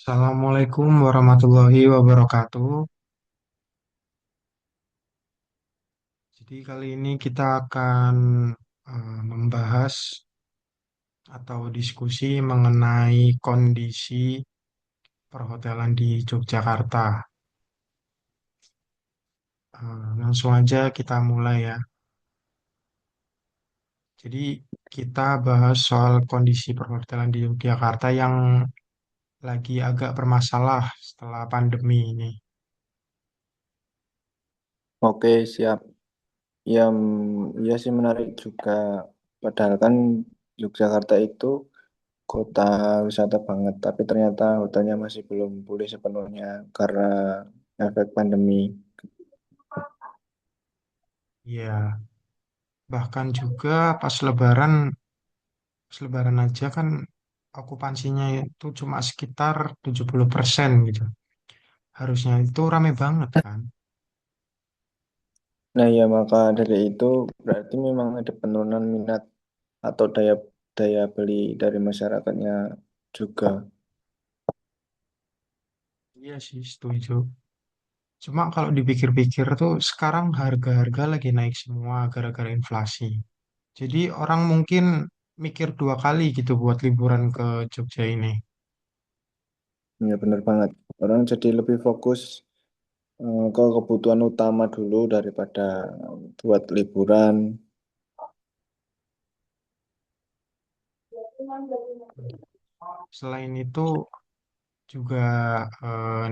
Assalamualaikum warahmatullahi wabarakatuh. Jadi kali ini kita akan membahas atau diskusi mengenai kondisi perhotelan di Yogyakarta. Langsung aja kita mulai ya. Jadi kita bahas soal kondisi perhotelan di Yogyakarta yang lagi agak bermasalah setelah pandemi ini. Oke, siap. Ya, ya sih menarik juga. Padahal kan Yogyakarta itu kota wisata banget, tapi ternyata hotelnya masih belum pulih sepenuhnya karena efek pandemi. Ya, bahkan juga pas Lebaran aja kan okupansinya itu cuma sekitar 70% gitu. Harusnya itu rame banget kan. Nah, ya maka dari itu berarti memang ada penurunan minat atau daya daya beli dari masyarakatnya juga. Iya sih, setuju. Cuma kalau dipikir-pikir tuh sekarang harga-harga lagi naik semua gara-gara inflasi. Jadi orang mungkin mikir dua kali gitu buat liburan ke Jogja ini. Ya benar banget. Orang jadi lebih fokus ke kebutuhan utama dulu daripada buat liburan. Selain itu juga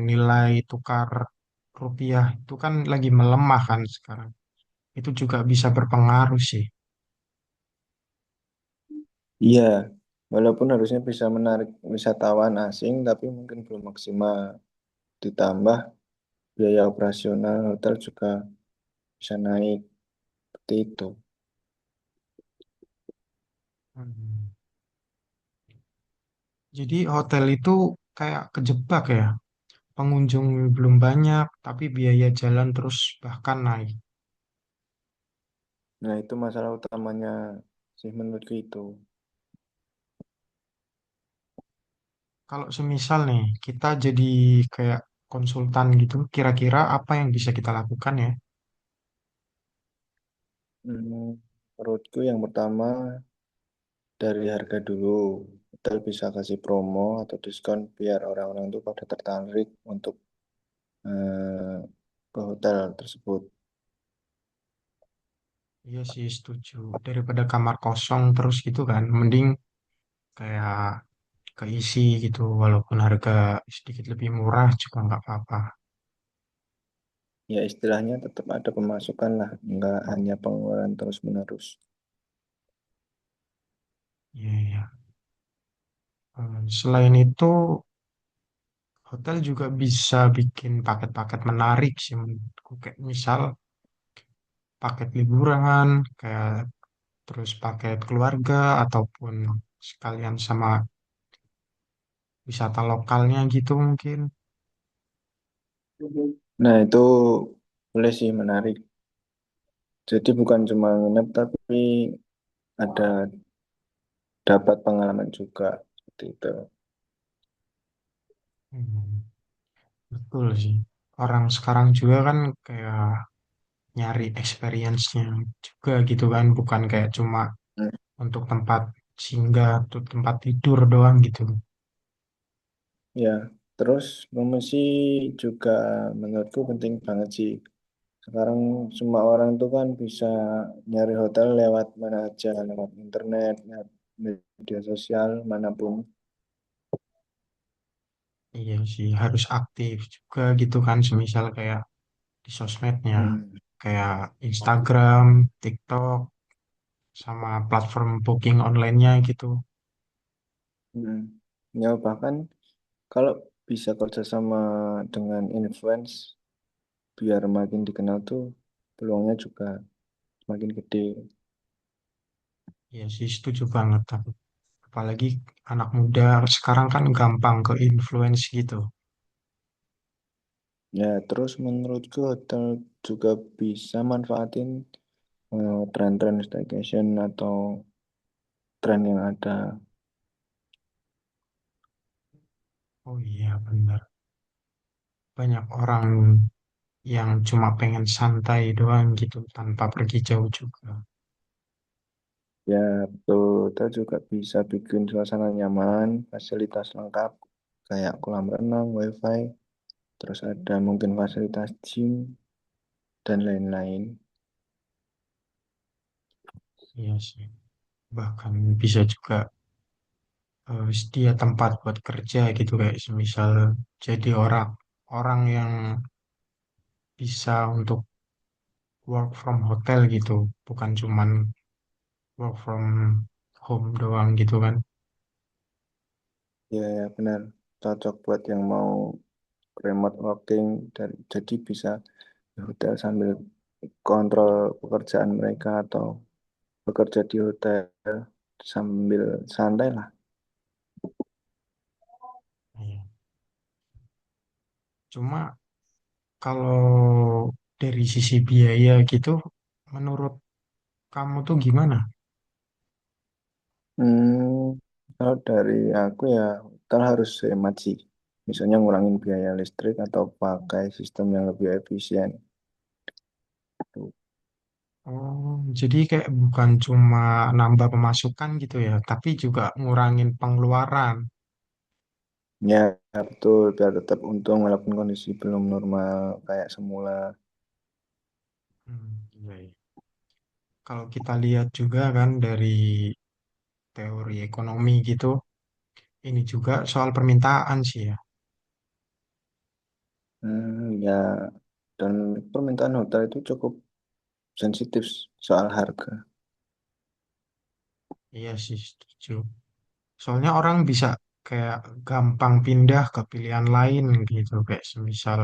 nilai tukar rupiah itu kan lagi melemah kan sekarang. Itu juga bisa berpengaruh sih. Iya, walaupun harusnya bisa menarik wisatawan asing, tapi mungkin belum maksimal. Ditambah biaya operasional hotel juga bisa naik seperti itu. Hmm. Jadi hotel itu kayak kejebak ya. Pengunjung belum banyak, tapi biaya jalan terus bahkan naik. Nah, itu masalah utamanya sih menurutku itu. Kalau semisal nih, kita jadi kayak konsultan gitu, kira-kira apa yang bisa kita lakukan ya? Menurutku yang pertama dari harga dulu. Hotel bisa kasih promo atau diskon biar orang-orang itu pada tertarik untuk eh, ke hotel tersebut. Iya sih, setuju. Daripada kamar kosong terus gitu kan, mending kayak keisi gitu, walaupun harga sedikit lebih murah juga nggak apa-apa. Ya istilahnya tetap ada pemasukan lah, nggak hanya pengeluaran terus-menerus. Iya, iya. Selain itu, hotel juga bisa bikin paket-paket menarik sih menurutku. Kayak misal paket liburan, kayak terus paket keluarga, ataupun sekalian sama wisata lokalnya gitu mungkin. Nah, itu boleh sih menarik. Jadi bukan cuma nginep, tapi ada dapat pengalaman juga. Seperti itu. Hmm, betul sih. Orang sekarang juga kan kayak nyari experience-nya juga gitu kan, bukan kayak cuma Hmm, untuk tempat singgah atau tempat tidur doang gitu. ya, terus promosi juga menurutku penting banget sih. Sekarang semua orang tuh kan bisa nyari hotel lewat mana aja, lewat internet, lewat media sosial, manapun. Iya sih, harus aktif juga gitu kan, semisal kayak di sosmednya, Hmm, kayak Instagram, TikTok, sama platform booking online-nya gitu. hmm. Ya, bahkan kalau bisa kerjasama dengan influence, biar makin dikenal tuh peluangnya juga semakin gede. Iya sih, setuju banget aku. Apalagi anak muda sekarang kan gampang ke influence gitu. Ya, terus menurutku hotel juga bisa manfaatin tren-tren staycation atau tren yang ada. Oh iya benar. Banyak orang yang cuma pengen santai doang gitu tanpa pergi jauh juga. Ya, betul. Kita juga bisa bikin suasana nyaman, fasilitas lengkap, kayak kolam renang, wifi, terus ada mungkin fasilitas gym, dan lain-lain. Iya sih. Bahkan bisa juga sedia tempat buat kerja gitu kayak semisal jadi orang orang yang bisa untuk work from hotel gitu, bukan cuman work from home doang gitu kan. Ya, ya benar. Cocok buat yang mau remote working, dan jadi bisa di hotel sambil kontrol pekerjaan mereka atau bekerja di hotel sambil santai lah. Iya. Cuma kalau dari sisi biaya gitu, menurut kamu tuh gimana? Hmm, kalau dari aku ya, kita harus hemat sih. Misalnya ngurangin biaya listrik atau pakai sistem yang lebih efisien. Oh, jadi kayak bukan cuma nambah pemasukan gitu ya, tapi juga ngurangin pengeluaran. Ya, betul. Biar tetap untung walaupun kondisi belum normal kayak semula. Iya, iya. Kalau kita lihat juga kan dari teori ekonomi gitu, ini juga soal permintaan sih ya. Ya, dan permintaan hotel itu cukup sensitif soal harga. Iya sih, setuju. Soalnya orang bisa kayak gampang pindah ke pilihan lain gitu, kayak semisal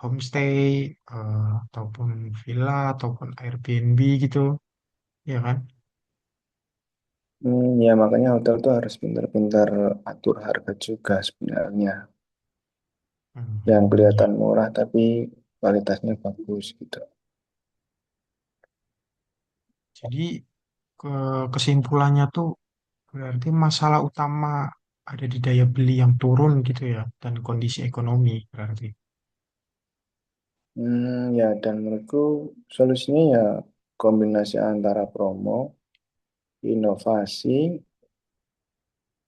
homestay, ataupun villa, ataupun Airbnb gitu, ya kan? Ya, makanya hotel tuh harus pintar-pintar atur harga juga sebenarnya. Yang Iya. kelihatan murah tapi kualitasnya bagus gitu. Jadi ke kesimpulannya tuh berarti masalah utama ada di daya beli yang turun gitu ya, dan kondisi ekonomi berarti. Ya, dan menurutku solusinya ya kombinasi antara promo, inovasi,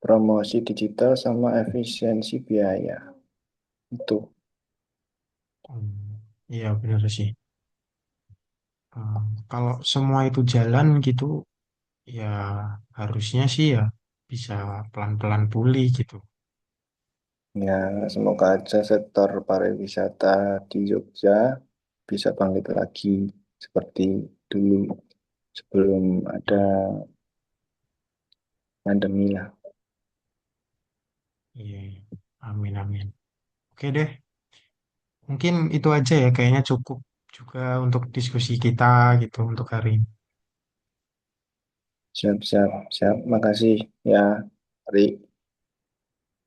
promosi digital, sama efisiensi biaya. Itu. Iya benar sih. Eh, Kalau semua itu jalan gitu, ya harusnya sih ya bisa pelan-pelan pulih gitu. Ya, semoga aja sektor pariwisata di Jogja bisa bangkit lagi seperti dulu sebelum ada Iya, pandemi lah. iya, iya. Amin, amin. Oke deh, mungkin itu aja ya kayaknya cukup juga untuk diskusi kita gitu untuk hari ini. Siap, siap, siap. Makasih ya, Ri.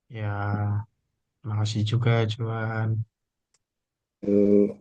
Ya, makasih juga Juan. Yuk.